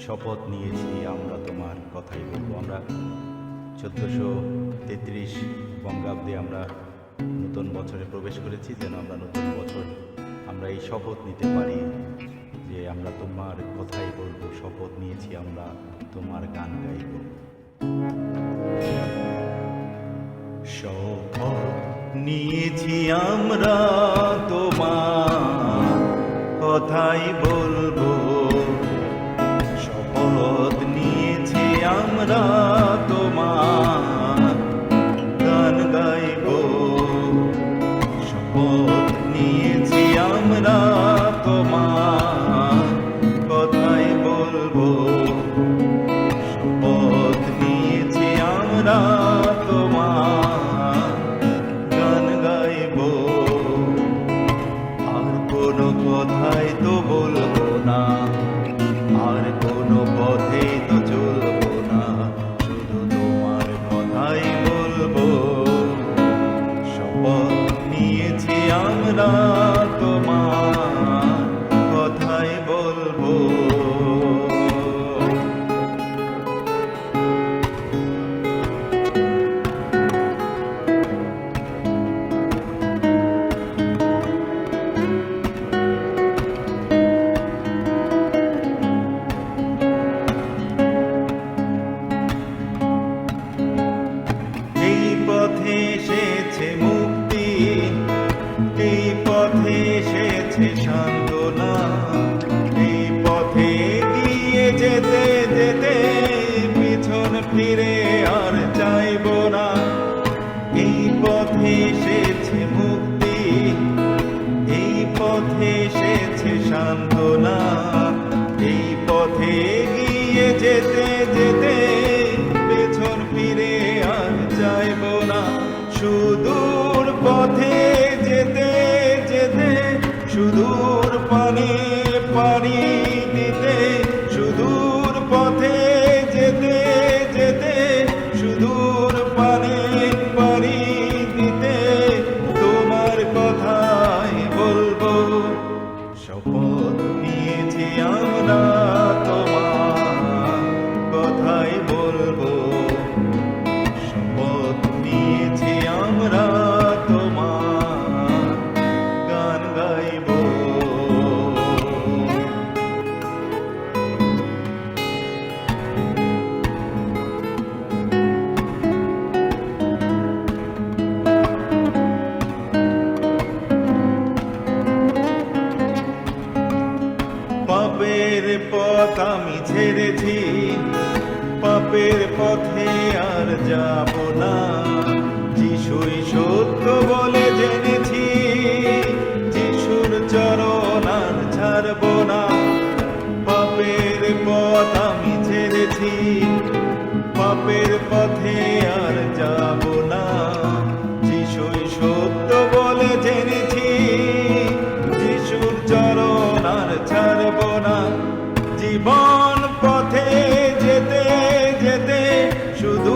শপথ নিয়েছি আমরা তোমার কথাই বলবো। আমরা 1433 বঙ্গাব্দে আমরা নতুন বছরে প্রবেশ করেছি, যেন আমরা নতুন বছর আমরা এই শপথ নিতে পারি যে আমরা তোমার কথাই বলবো। শপথ নিয়েছি আমরা তোমার গান গাইব। শপথ নিয়েছি আমরা তোমার কথাই বলবো। শপথ নিয়েছি আমরা তোমার গান গাইব। শপথ নিয়েছি আমরা তোমার কথাই বলবো। শপথ নিয়েছি আমরা তোমার গান গাইব। আর কোনো কথাই তো বলবো না, আর কোনো পথেই তো চলবো না, শুধু তোমার কথাই বলবো। শপথ নিয়েছি আমরা তোমার কথাই বলবো। এই পথে এসেছে মুক্তি, এই পথে এসেছে সান্ত্বনা, এই পথে গিয়ে যেতে যেতে পিছন ফিরে আর চাইব না। এই পথে এসেছে মুক্তি, এই পথে এসেছে সান্ত্বনা, এই পথে গিয়ে যেতে যেতে পেছন ফিরে আর চাইব না। সুদূর পথে যেতে যেতে, সুদূর পানে পাড়ি দিতে, সুদূর পথে যেতে যেতে, সুদূর পানে পাড়ি দিতে তোমার কথাই বলবো। শপথ নিয়েছি আমরা তোমার কথাই বলবো। শপথ নিয়েছি আমরা তোমার গান গাইব। পাপের পথ আমি ছেড়েছি, পাপের পথে আর যাব না। যিশুই সত্য বলে জেনেছি, যিশুর চরণ আর ছাড়ব না। পাপের পথ আমি ছেড়েছি, পাপের পথে আর যাব না। যিশুই সত্য বলে জেনেছি, যিশুর চরণ আর ছাড়ব না। জীবন পথে যেতে যেতে শুধু